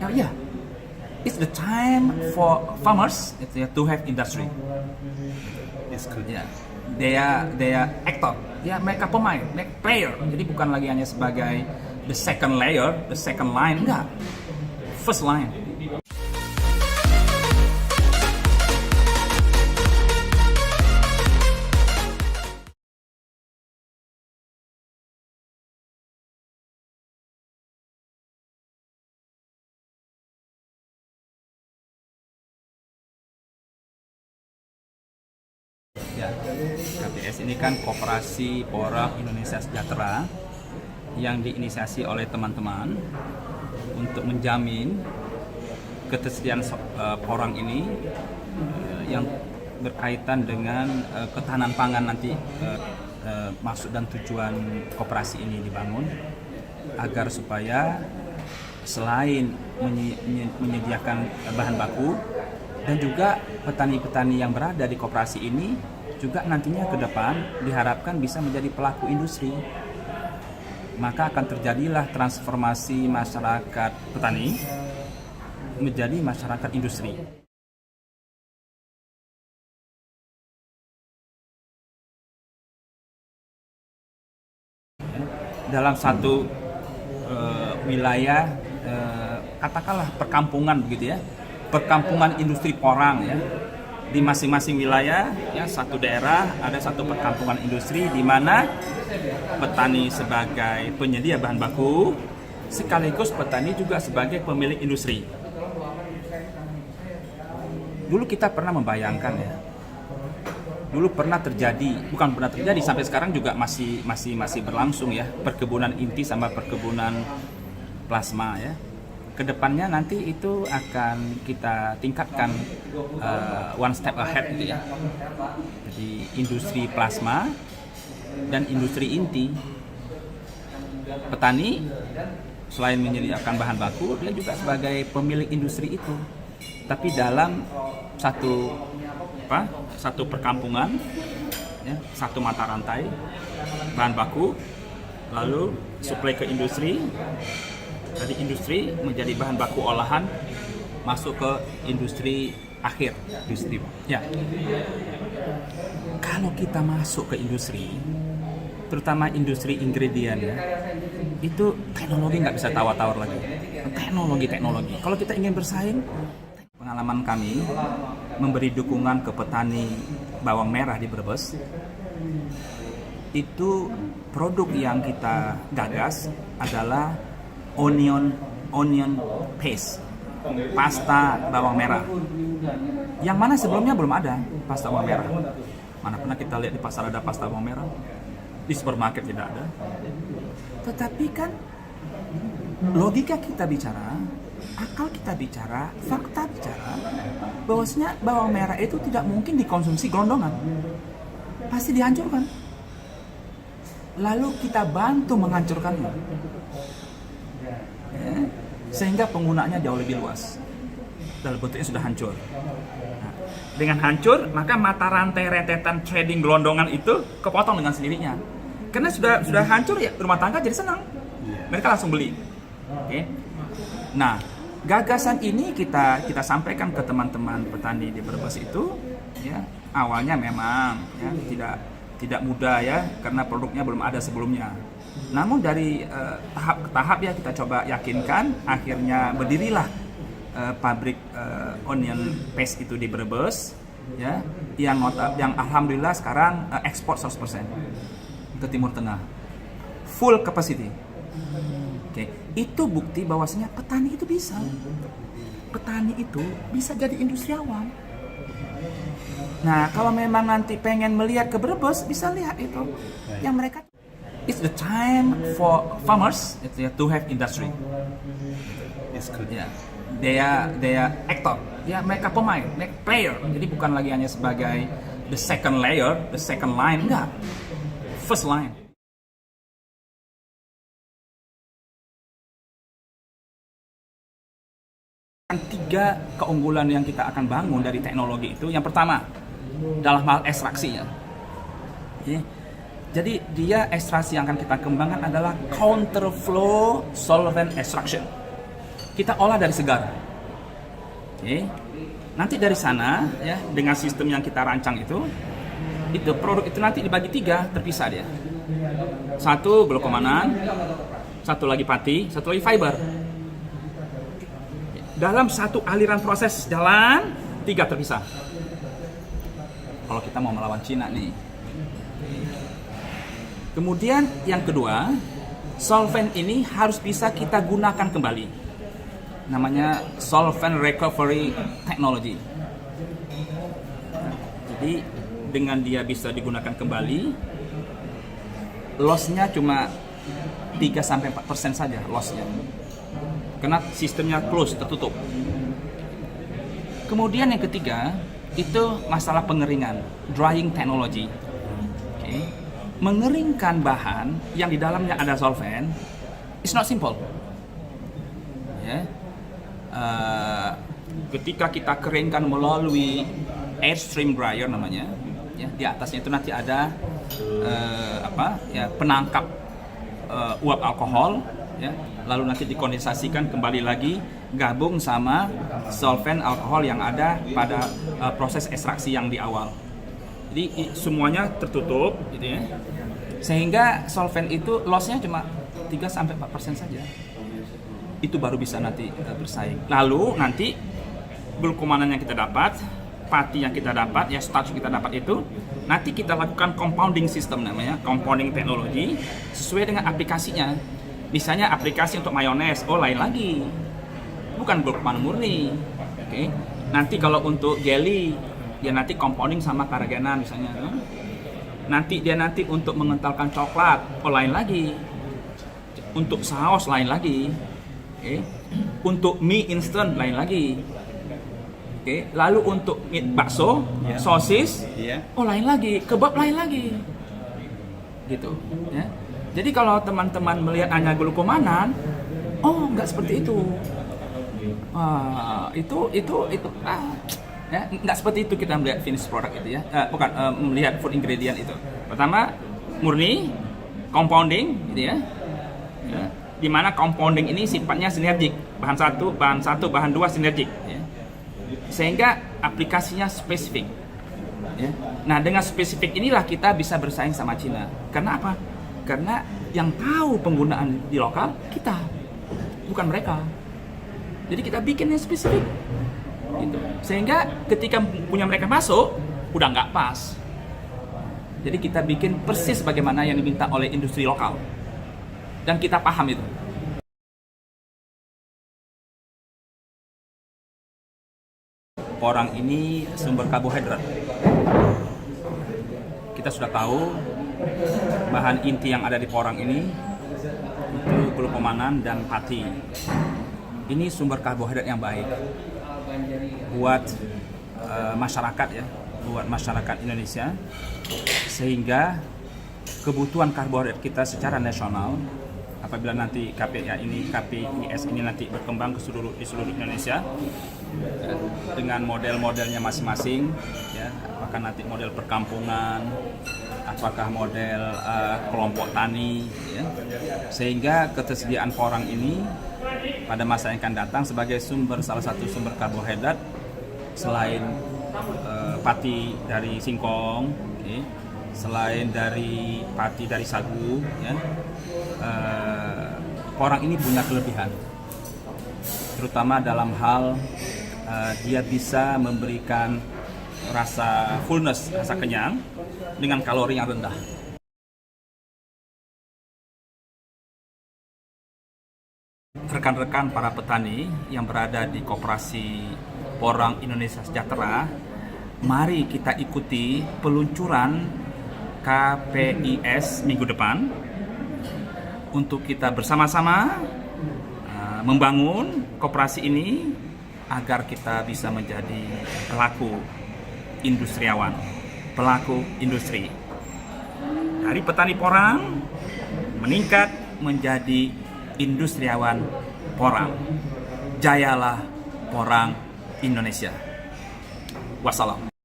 Yeah, it's the time for farmers to have industry. It's good. Yeah, they are actor. Ya, mereka pemain, mereka player. Jadi bukan lagi hanya sebagai the second layer, the second line, enggak. First line. Ya, KPS ini kan Koperasi Porang Indonesia Sejahtera yang diinisiasi oleh teman-teman untuk menjamin ketersediaan porang ini yang berkaitan dengan ketahanan pangan nanti. Maksud dan tujuan koperasi ini dibangun agar supaya selain menyediakan bahan baku dan juga petani-petani yang berada di koperasi ini juga nantinya ke depan diharapkan bisa menjadi pelaku industri. Maka akan terjadilah transformasi masyarakat petani menjadi masyarakat industri. Dalam satu wilayah, katakanlah perkampungan begitu ya, perkampungan industri porang ya. Di masing-masing wilayah ya, satu daerah ada satu perkampungan industri di mana petani sebagai penyedia bahan baku sekaligus petani juga sebagai pemilik industri. Dulu kita pernah membayangkan ya. Dulu pernah terjadi, bukan pernah terjadi, sampai sekarang juga masih berlangsung ya, perkebunan inti sama perkebunan plasma ya. Kedepannya nanti itu akan kita tingkatkan one step ahead gitu ya. Jadi industri plasma dan industri inti. Petani selain menyediakan bahan baku, dia juga sebagai pemilik industri itu. Tapi dalam satu perkampungan, ya, satu mata rantai bahan baku, lalu suplai ke industri. Dari industri menjadi bahan baku olahan masuk ke industri akhir. Industri. Ya. Kalau kita masuk ke industri, terutama industri ingredient ya, itu teknologi nggak bisa tawar-tawar lagi. Teknologi. Kalau kita ingin bersaing, pengalaman kami memberi dukungan ke petani bawang merah di Brebes, itu produk yang kita gagas adalah onion paste, pasta bawang merah. Yang mana sebelumnya belum ada pasta bawang merah. Mana pernah kita lihat di pasar ada pasta bawang merah? Di supermarket tidak ada. Tetapi kan logika kita bicara, akal kita bicara, fakta bicara, bahwasanya bawang merah itu tidak mungkin dikonsumsi gelondongan. Pasti dihancurkan. Lalu kita bantu menghancurkannya. Ya, sehingga penggunaannya jauh lebih luas. Dalam bentuknya sudah hancur. Nah, dengan hancur, maka mata rantai rentetan trading gelondongan itu kepotong dengan sendirinya. Karena sudah hancur ya, rumah tangga jadi senang. Mereka langsung beli. Oke. Nah, gagasan ini kita sampaikan ke teman-teman petani di Brebes itu, ya, awalnya memang ya, tidak mudah ya, karena produknya belum ada sebelumnya. Namun dari tahap ke tahap ya kita coba yakinkan, akhirnya berdirilah pabrik onion paste itu di Brebes, ya, yang alhamdulillah sekarang ekspor 100% ke Timur Tengah, full capacity. Oke, itu bukti bahwasanya petani itu bisa jadi industriawan. Nah, kalau memang nanti pengen melihat ke Brebes, bisa lihat itu yang mereka. It's the time for farmers to have industry. It's good. Yeah, they are actor. Ya, mereka pemain, mereka player. Jadi bukan lagi hanya sebagai the second layer, the second line, enggak. First line. Tiga keunggulan yang kita akan bangun dari teknologi itu. Yang pertama, dalam hal ekstraksi ya. Jadi dia ekstraksi yang akan kita kembangkan adalah counterflow solvent extraction. kita olah dari segar. Oke. Nanti dari sana ya dengan sistem yang kita rancang itu produk itu nanti dibagi 3 terpisah dia. Satu glukomanan, satu lagi pati, satu lagi fiber. Dalam satu aliran proses jalan 3 terpisah. Kalau kita mau melawan Cina nih. Kemudian yang kedua, solvent ini harus bisa kita gunakan kembali. Namanya solvent recovery technology. Jadi dengan dia bisa digunakan kembali, loss-nya cuma 3-4% saja loss-nya. Karena sistemnya close, tertutup. Kemudian yang ketiga, itu masalah pengeringan, drying technology. Okay. Mengeringkan bahan yang di dalamnya ada solvent, it's not simple. Ya. Ketika kita keringkan melalui airstream dryer namanya, ya, di atasnya itu nanti ada penangkap uap alkohol, ya, lalu nanti dikondensasikan kembali lagi gabung sama solvent alkohol yang ada pada proses ekstraksi yang di awal. Jadi semuanya tertutup, gitu ya. Sehingga solvent itu loss-nya cuma 3-4% saja. Itu baru bisa nanti bersaing. Lalu nanti glukomanan yang kita dapat, pati yang kita dapat, ya starch yang kita dapat itu, nanti kita lakukan compounding system namanya, compounding technology sesuai dengan aplikasinya. Misalnya aplikasi untuk mayones, lain lagi, bukan glukomanan murni. Oke. Nanti kalau untuk jelly, dia nanti compounding sama carrageenan misalnya. Nanti dia untuk mengentalkan coklat, lain lagi. Untuk saus lain lagi. Oke. Untuk mie instant lain lagi. Oke. Lalu untuk mie bakso, sosis, lain lagi, kebab lain lagi. Gitu, ya. Jadi kalau teman-teman melihat hanya glukomanan, nggak seperti itu. Ya, nggak seperti itu kita melihat finish product itu ya, melihat food ingredient itu. Pertama murni compounding, gitu ya, dimana compounding ini sifatnya sinergik, bahan satu, bahan dua sinergik, ya. Sehingga aplikasinya spesifik. Ya. Nah dengan spesifik inilah kita bisa bersaing sama Cina. Karena apa? Karena yang tahu penggunaan di lokal kita, bukan mereka. Jadi kita bikin yang spesifik. Gitu. Sehingga ketika punya mereka masuk udah nggak pas. Jadi kita bikin persis bagaimana yang diminta oleh industri lokal dan kita paham itu. Porang ini sumber karbohidrat. Kita sudah tahu bahan inti yang ada di porang ini itu glukomanan dan pati. Ini sumber karbohidrat yang baik buat masyarakat, ya, buat masyarakat Indonesia, sehingga kebutuhan karbohidrat kita secara nasional apabila nanti KPIS ini nanti berkembang di seluruh Indonesia dengan model-modelnya masing-masing, ya, apakah nanti model perkampungan, apakah model kelompok tani, ya, sehingga ketersediaan porang ini pada masa yang akan datang sebagai salah satu sumber karbohidrat selain pati dari singkong, okay, selain dari pati dari sagu, ya, porang ini punya kelebihan, terutama dalam hal dia bisa memberikan rasa fullness, rasa kenyang dengan kalori yang rendah. Rekan-rekan para petani yang berada di Koperasi Porang Indonesia Sejahtera, mari kita ikuti peluncuran KPIS minggu depan untuk kita bersama-sama membangun koperasi ini agar kita bisa menjadi pelaku industriawan, pelaku industri. Dari petani porang meningkat menjadi industriawan porang. Jayalah porang Indonesia. Wassalam.